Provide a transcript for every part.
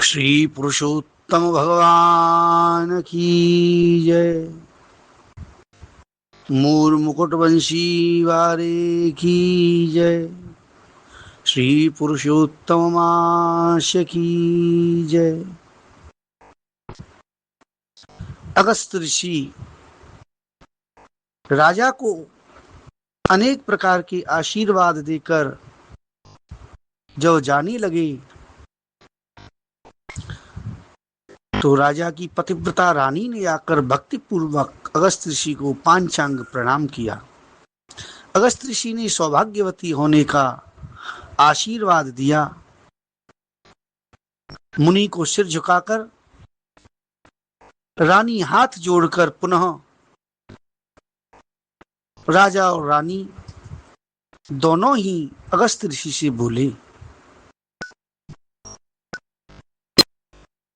श्री पुरुषोत्तम भगवान की जय। मूर मुकुट वंशी वारे की जय। श्री पुरुषोत्तम माश की जय। अगस्त ऋषि राजा को अनेक प्रकार के आशीर्वाद देकर जब जाने लगे तो राजा की पतिव्रता रानी ने आकर भक्ति पूर्वक अगस्त ऋषि को पांचांग प्रणाम किया। अगस्त ऋषि ने सौभाग्यवती होने का आशीर्वाद दिया। मुनि को सिर झुकाकर रानी हाथ जोड़कर पुनः राजा और रानी दोनों ही अगस्त ऋषि से बोले,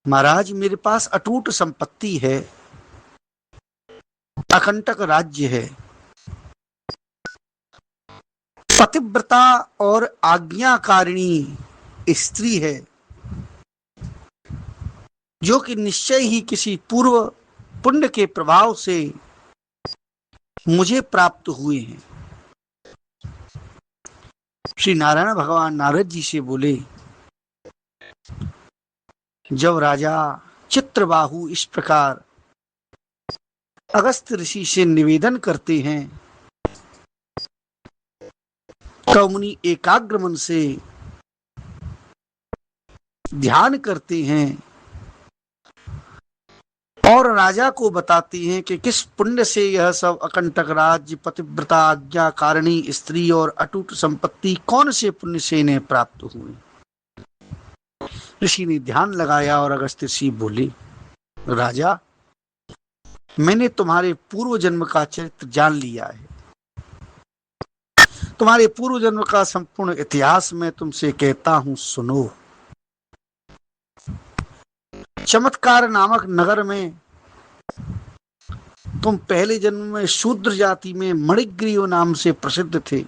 महाराज मेरे पास अटूट संपत्ति है, अकंटक राज्य है, पतिव्रता और आज्ञाकारिणी स्त्री है जो कि निश्चय ही किसी पूर्व पुण्य के प्रभाव से मुझे प्राप्त हुए हैं। श्री नारायण भगवान नारद जी से बोले, जब राजा चित्रबाहु इस प्रकार अगस्त ऋषि से निवेदन करते हैं तो मुनि एकाग्र मन से ध्यान करते हैं और राजा को बताते हैं कि किस पुण्य से यह सब अकंटक राज्य, पतिव्रता, आज्ञा कारिणी स्त्री और अटूट संपत्ति कौन से पुण्य से इन्हें प्राप्त हुए। ऋषि ने ध्यान लगाया और अगस्त ऋषि बोले, राजा मैंने तुम्हारे पूर्व जन्म का चरित्र जान लिया है। तुम्हारे पूर्व जन्म का संपूर्ण इतिहास मैं तुमसे कहता हूं, सुनो। चमत्कार नामक नगर में तुम पहले जन्म में शूद्र जाति में मणिग्रीव नाम से प्रसिद्ध थे।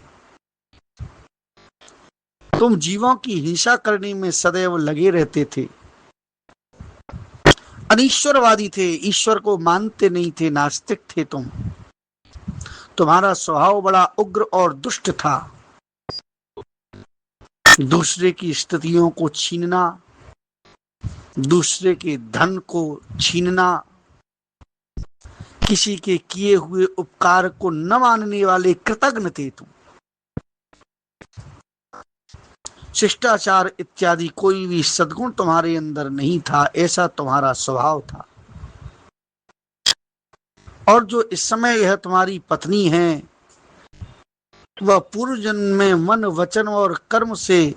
तुम जीवों की हिंसा करने में सदैव लगे रहते थे, अनीश्वरवादी थे, ईश्वर को मानते नहीं थे, नास्तिक थे तुम। तुम्हारा स्वभाव बड़ा उग्र और दुष्ट था। दूसरे की स्थितियों को छीनना, दूसरे के धन को छीनना, किसी के किए हुए उपकार को न मानने वाले कृतज्ञ थे तुम। शिष्टाचार इत्यादि कोई भी सद्गुण तुम्हारे अंदर नहीं था, ऐसा तुम्हारा स्वभाव था। और जो इस समय यह तुम्हारी पत्नी है वह पूर्व जन्म में मन, वचन और कर्म से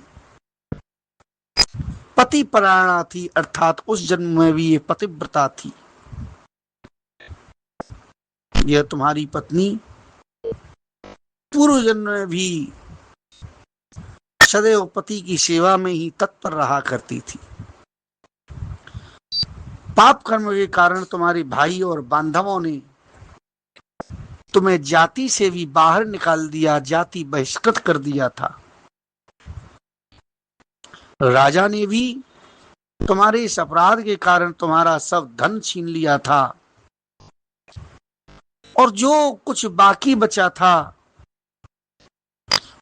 पति परायणा थी, अर्थात उस जन्म में भी ये पतिव्रता थी। यह तुम्हारी पत्नी पूर्व जन्म में भी सदैव पति की सेवा में ही तत्पर रहा करती थी। पाप कर्म के कारण तुम्हारे भाई और बांधवों ने तुम्हें जाति से भी बाहर निकाल दिया, जाति बहिष्कृत कर दिया था। राजा ने भी तुम्हारे इस अपराध के कारण तुम्हारा सब धन छीन लिया था और जो कुछ बाकी बचा था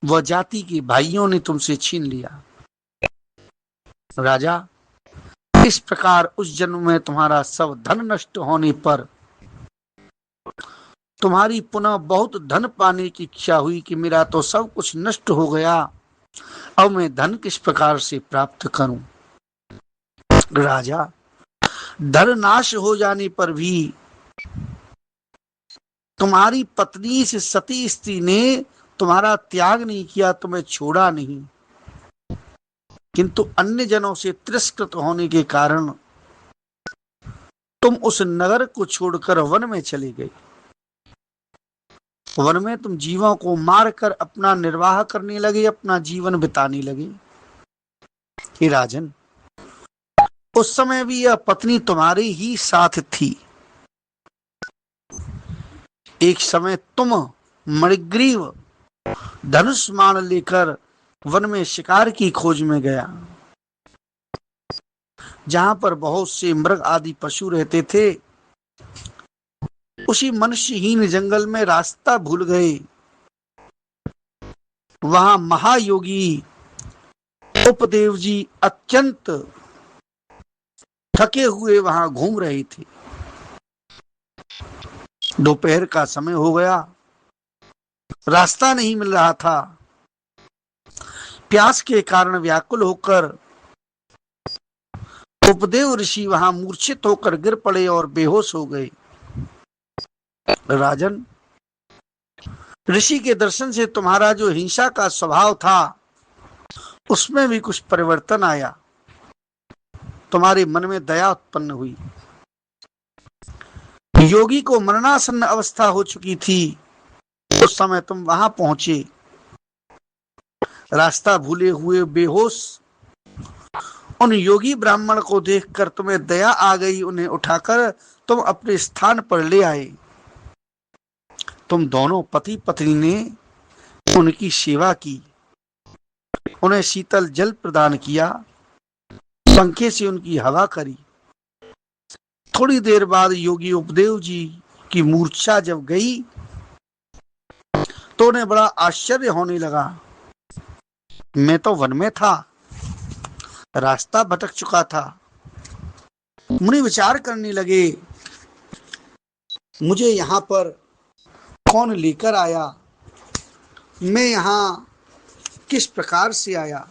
वह जाति के भाइयों ने तुमसे छीन लिया। राजा इस प्रकार उस जन्म में तुम्हारा सब धन नष्ट होने पर तुम्हारी पुनः बहुत धन पाने की इच्छा हुई कि मेरा तो सब कुछ नष्ट हो गया, अब मैं धन किस प्रकार से प्राप्त करूं। राजा धन नाश हो जाने पर भी तुम्हारी पत्नी से सती स्त्री ने तुम्हारा त्याग नहीं किया, तुम्हें छोड़ा नहीं, किंतु अन्य जनों से तिरस्कृत होने के कारण तुम उस नगर को छोड़कर वन में चले गए। वन में तुम जीवों को मारकर अपना निर्वाह करने लगे, अपना जीवन बिताने लगे। हे राजन, उस समय भी यह पत्नी तुम्हारे ही साथ थी। एक समय तुम मणिग्रीव धनुष बाण लेकर वन में शिकार की खोज में गया। जहां पर बहुत से मृग आदि पशु रहते थे, उसी मनुष्यहीन जंगल में रास्ता भूल गए। वहां महायोगी उपदेव जी अत्यंत थके हुए वहां घूम रहे थे। दोपहर का समय हो गया, रास्ता नहीं मिल रहा था। प्यास के कारण व्याकुल होकर उपदेव ऋषि वहां मूर्छित होकर गिर पड़े और बेहोश हो गए। राजन, ऋषि के दर्शन से तुम्हारा जो हिंसा का स्वभाव था उसमें भी कुछ परिवर्तन आया, तुम्हारे मन में दया उत्पन्न हुई। योगी को मरणासन्न अवस्था हो चुकी थी, उस समय तुम वहां पहुंचे। रास्ता भूले हुए बेहोश उन योगी ब्राह्मण को देखकर तुम्हें दया आ गई, उन्हें उठाकर तुम अपने स्थान पर ले आए। तुम दोनों पति पत्नी ने उनकी सेवा की, उन्हें शीतल जल प्रदान किया, पंखे से उनकी हवा करी। थोड़ी देर बाद योगी उपदेव जी की मूर्छा जब गई तो उन्हें बड़ा आश्चर्य होने लगा। मैं तो वन में था, रास्ता भटक चुका था। मुनि विचार करने लगे, मुझे यहाँ पर कौन लेकर आया, मैं यहाँ किस प्रकार से आया।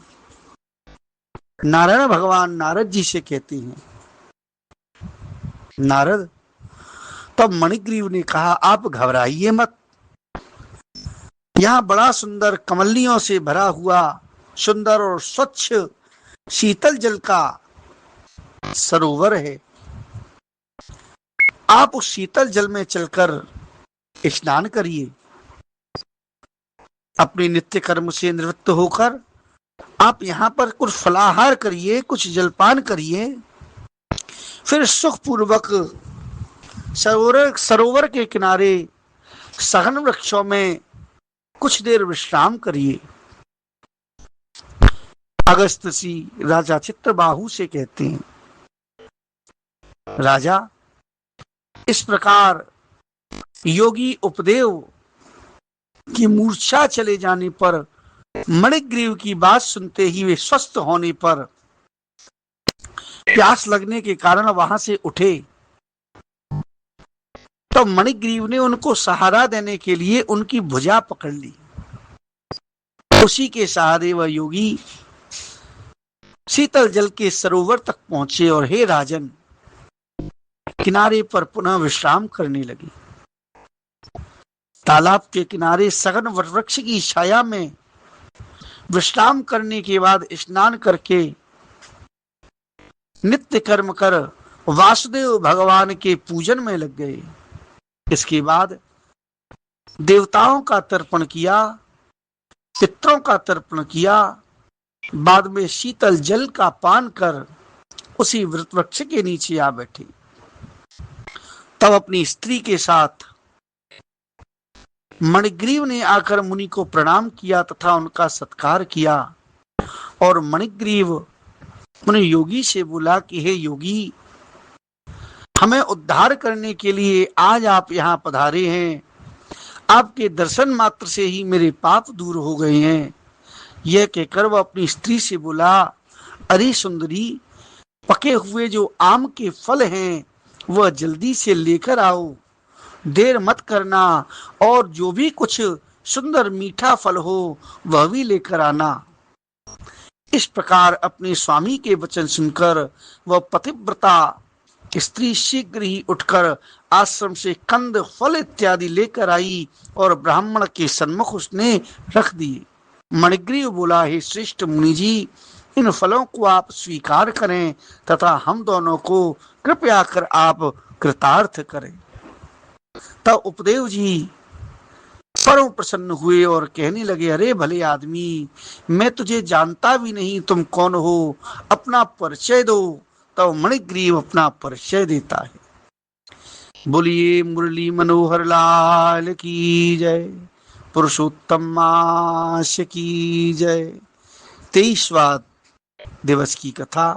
नारायण भगवान नारद जी से कहते हैं, नारद, तब मणिग्रीव ने कहा, आप घबराइए मत। यहाँ बड़ा सुंदर कमलियों से भरा हुआ सुंदर और स्वच्छ शीतल जल का सरोवर है। आप उस शीतल जल में चलकर स्नान करिए। अपने नित्य कर्म से निवृत्त होकर आप यहाँ पर कुछ फलाहार करिए, कुछ जलपान करिए, फिर सुखपूर्वक सरोवर के किनारे सघन वृक्षों में कुछ देर विश्राम करिए। अगस्त ऋषि राजा चित्रबाहु से कहते हैं, राजा, इस प्रकार योगी उपदेव की मूर्छा चले जाने पर मणिग्रीव की बात सुनते ही वे स्वस्थ होने पर प्यास लगने के कारण वहां से उठे। तो मणिग्रीव ने उनको सहारा देने के लिए उनकी भुजा पकड़ ली। उसी के सहारे वह योगी शीतल जल के सरोवर तक पहुंचे और हे राजन, किनारे पर पुनः विश्राम करने लगे। तालाब के किनारे सघन वृक्ष की छाया में विश्राम करने के बाद स्नान करके नित्य कर्म कर वासुदेव भगवान के पूजन में लग गए। इसके बाद देवताओं का तर्पण किया, पितरों का तर्पण किया, बाद में शीतल जल का पान कर उसी वृत वृक्ष के नीचे आ बैठे। तब अपनी स्त्री के साथ मणिग्रीव ने आकर मुनि को प्रणाम किया तथा उनका सत्कार किया और मणिग्रीव मुनि योगी से बोला कि हे योगी, हमें उद्धार करने के लिए आज आप यहाँ पधारे हैं। आपके दर्शन मात्र से ही मेरे पाप दूर हो गए हैं। यह कहकर वह अपनी स्त्री से बोला, अरे सुंदरी, पके हुए जो आम के फल हैं वह जल्दी से लेकर आओ, देर मत करना, और जो भी कुछ सुंदर मीठा फल हो वह भी लेकर आना। इस प्रकार अपने स्वामी के वचन सुनकर वह पतिव्रता स्त्री शीघ्र ही उठकर आश्रम से कंद फल इत्यादि लेकर आई और ब्राह्मण के सन्मुख उसने रख दिए। मणिग्रीव बोला, हे श्रेष्ठ मुनि जी, इन फलों को आप स्वीकार करें तथा हम दोनों को कृपया कर आप कृतार्थ करें। तब उपदेव जी परम प्रसन्न हुए और कहने लगे, अरे भले आदमी, मैं तुझे जानता भी नहीं, तुम कौन हो, अपना परिचय दो। तब मणिग्रीव अपना परिचय देता है। बोलिए मुरली मनोहर लाल की जय, पुरुषोत्तम मास की जय। 23वां दिवस की कथा